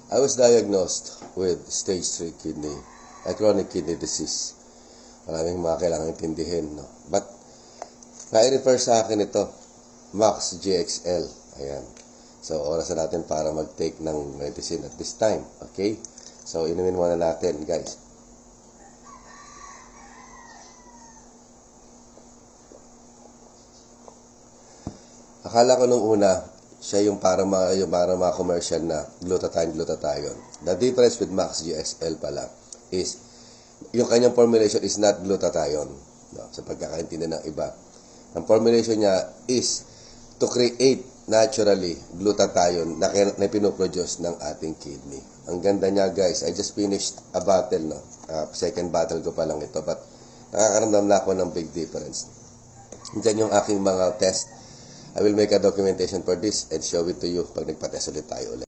I was diagnosed with stage 3 chronic kidney disease. Maraming mga kailangan intindihin, no? But, na-refer sa akin ito, Max GXL. Ayan. So, oras na natin para mag-take ng medicine at this time. Okay? So, inumin muna natin, guys. Akala ko nung una, siya yung para mga commercial na glutathione. The difference with Max GXL pala is, yung kanyang formulation is not glutathione. No, sa pagkakaintindi ng iba. Ang formulation niya is to create naturally glutathione na pinoproduce ng ating kidney. Ang ganda niya, guys. I just finished a bottle, no? Second bottle ko pa lang ito. But nakakaramdam na ako ng big difference. Diyan yung aking mga test. I will make a documentation for this and show it to you pag nagpa-test ulit tayo ulit.